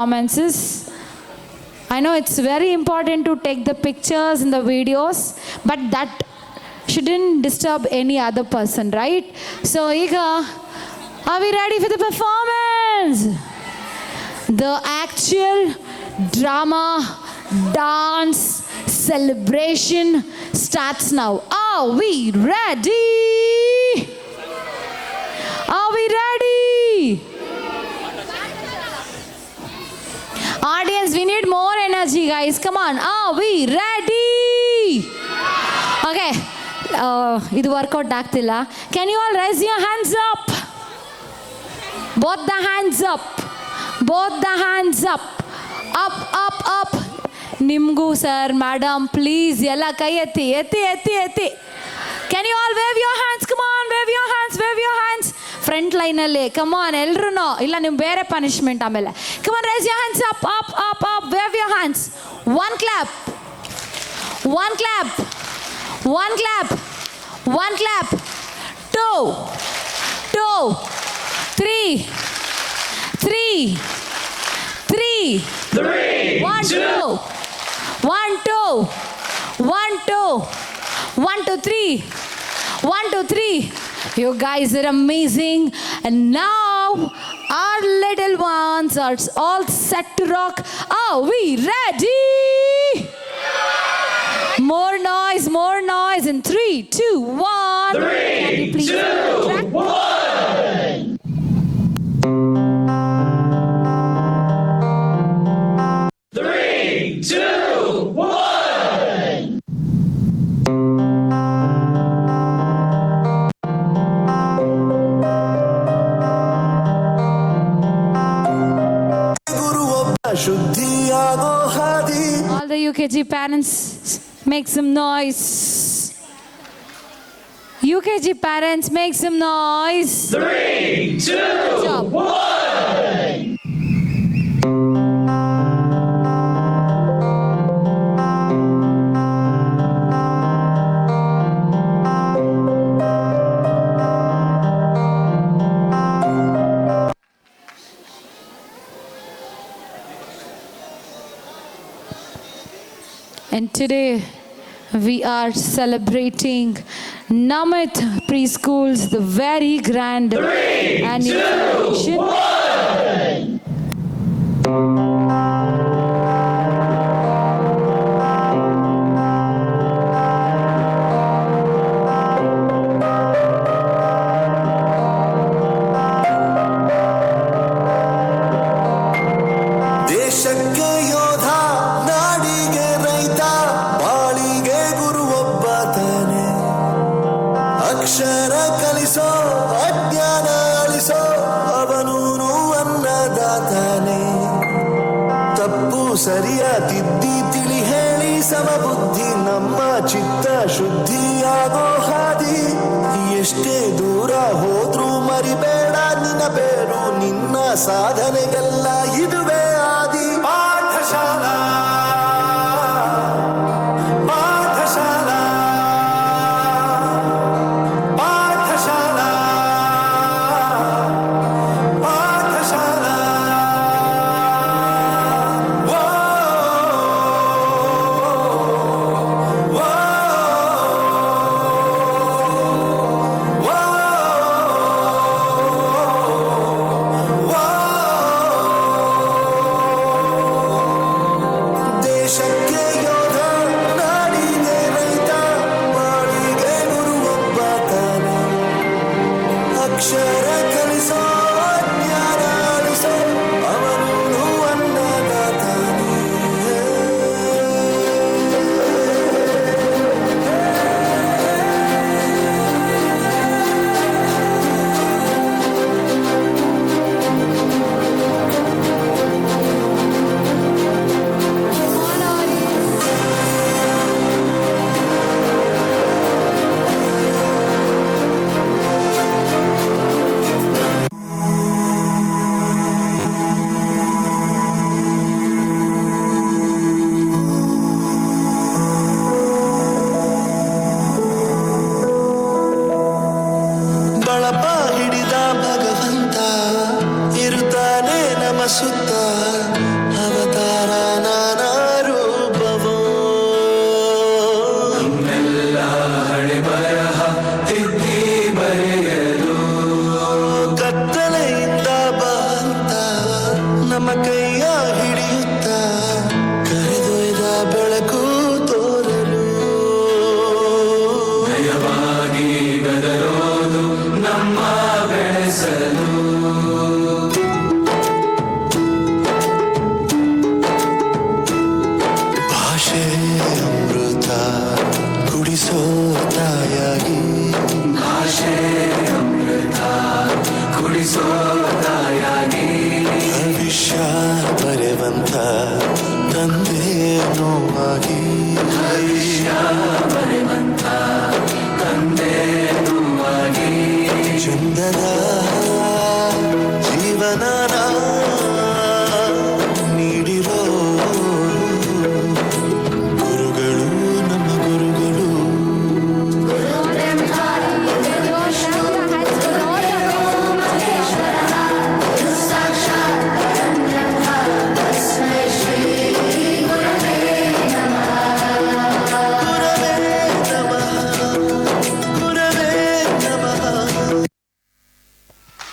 performances. I know it's very important to take the pictures and the videos, but that shouldn't disturb any other person, right? So, Iga, are we ready for the performance? The actual drama, dance, celebration starts now. Are we ready? Are we ready? Audience, we need more energy, guys. Come on. Are we ready? Okay. Idu workout ಆಗ್ತಿಲ್ಲ. Can you all raise your hands up? Both the hands up. Both the hands up. Up, up, up. ನಿಮಗೂ sir madam please ಎಲ್ಲ ಕೈ ಎತ್ತಿ ಎತ್ತಿ ಎತ್ತಿ ಎತ್ತಿ. Can you all wave your hands? Come on, wave your hands, wave your hands. Front ಲೈನಲ್ಲಿ come on ಎಲ್ರೂ ಇಲ್ಲ ನಿಮ್ ಬೇರೆ ಪನಿಷ್ಮೆಂಟ್ ಆಮೇಲೆ. Come on, raise your hands up up up up, wave your hands. One clap, one clap, one clap, one clap, two two, three three three, one two, one two, one two, one two three, one two three. You guys are amazing. And now our little ones are all set to rock. Are we ready? More noise, more noise. In 3, 2, 1. 3, 2, 1. 3, 2, 1. All the UKG parents, make some noise. UKG parents, make some noise. 3, 2, 1. And today we are celebrating Namit Preschools, the very grand 3, annual 2, 1. ದೇಶಕ್ಕೆ ಯೋಧ, ನಾಡಿಗೆ ರೈತ, ಬಾಳಿಗೆ ಗುರು ಒಬ್ಬ ತಾನೆ. ಅಕ್ಷರ ಕಲಿಸೋ, ಅಜ್ಞಾನ ಅಳಿಸೋ, ಅವನೂನು ಅನ್ನದಾತಾನೆ. ತಪ್ಪು ಸರಿಯ ತಿದ್ದಿ ತಿಳಿ ಹೇಳಿ ಸಮಬುದ್ಧಿ ನಮ್ಮ ಚಿತ್ತ ಶುದ್ಧಿಯಾಗೋ ಹಾದಿ. ಎಷ್ಟೇ ದೂರ ಹೋದ್ರೂ ಮರಿಬೇಡ ನಿನ್ನ ಬೇರು, ನಿನ್ನ ಸಾಧನೆಗೆಲ್ಲ ಇದುವೇ ಆದಿ. ಪಾಠಶಾಲಾ ಪಾಠಶಾಲಾ ಪಾಠಶಾಲಾ ಪಾಠಶಾಲಾ. ವೋ ವೋ ವೋ ವೋ. ಕೈಯ ಹಿಡಿಯುತ್ತ ಕರೆದೊಯ್ದ ಬೆಳಕು ತೋರಲು ನಯವಾಗಿ ಗದರೋದು ನಮ್ಮ ಬೆಳೆಸಲು ಭಾಷೆ ಅಮೃತ ಕುಡಿಸೋ ತಾಯಾಗಿ ಭಾಷೆ ಅಮೃತ ಕುಡಿಸೋ ತಾಯಾಗಿ ಭವಿಷ್ಯ ಬರೆವಂತ ತಂದೆ ನೋವಾಗಿ ಭವಿಷ್ಯ ಬರೆವಂತ ತಂದೆ ನೋವಾಗಿ ಚಂದನ ಜೀವನನ ನೀಡಿರೋ ಗುರುಗಳು ನಮ್ಮ ಗುರುಗಳು ಗುರವೇ ನಮಃ ಗುರವೇ ನಮಃ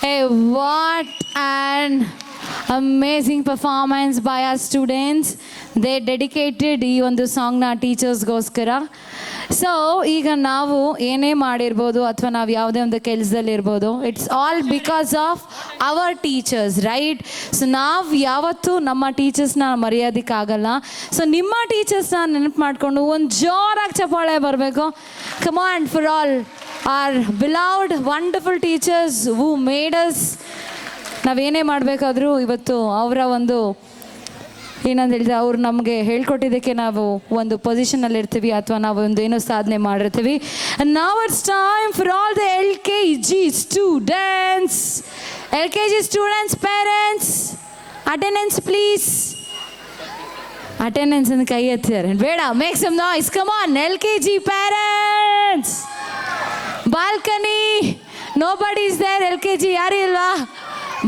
Hey, what an amazing performance by our students. They dedicated ಈ ಒಂದು ಸಾಂಗ್ನ ಟೀಚರ್ಸ್ಗೋಸ್ಕರ. ಸೊ ಈಗ ನಾವು ಏನೇ ಮಾಡಿರ್ಬೋದು ಅಥವಾ ನಾವು ಯಾವುದೇ ಒಂದು ಕೆಲಸದಲ್ಲಿರ್ಬೋದು, it's all because of our teachers, right? So ನಾವು ಯಾವತ್ತೂ ನಮ್ಮ ಟೀಚರ್ಸ್ನ ಮರೆಯೋದಕ್ಕಾಗಲ್ಲ. ಸೊ ನಿಮ್ಮ ಟೀಚರ್ಸ್ನ ನೆನಪು ಮಾಡಿಕೊಂಡು ಒಂದು ಜೋರಾಗಿ ಚಪ್ಪಾಳೆ ಬರಬೇಕು. Command for all our beloved wonderful teachers who made us. ನಾವೇನೇ ಮಾಡಬೇಕಾದ್ರೂ ಇವತ್ತು ಅವರ ಒಂದು ಏನಂತ ಹೇಳಿದ್ರೆ ಅವ್ರು ನಮಗೆ ಹೇಳ್ಕೊಟ್ಟಿದ್ದಕ್ಕೆ ನಾವು ಒಂದು ಪೊಸಿಷನಲ್ಲಿ ಇರ್ತೀವಿ ಅಥವಾ ನಾವು ಒಂದು ಏನೋ ಸಾಧನೆ ಮಾಡಿರ್ತೀವಿ. Now it's time for all the LKG students. LKG students, parents, attendance please. Attendance ಅಂತ ಕೈ ಎತ್ತಿದ್ದಾರೆ, ಬೇಡ, make some noise, come on. LKG parents, balcony, nobody is there. LKG ಯಾರು ಇಲ್ವಾ?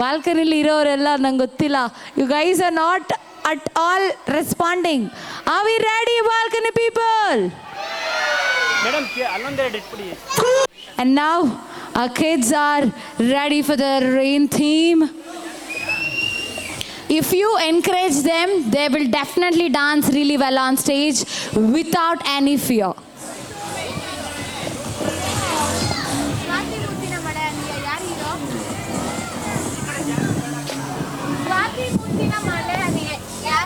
ಬಾಲ್ಕನಿಲಿ ಇರೋರೆಲ್ಲ ನಂಗೆ ಗೊತ್ತಿಲ್ಲ. You guys are not at all responding. Are we ready balcony people? And now our kids are ready for the rain theme. If you encourage them, they will definitely dance really well on stage without any fear.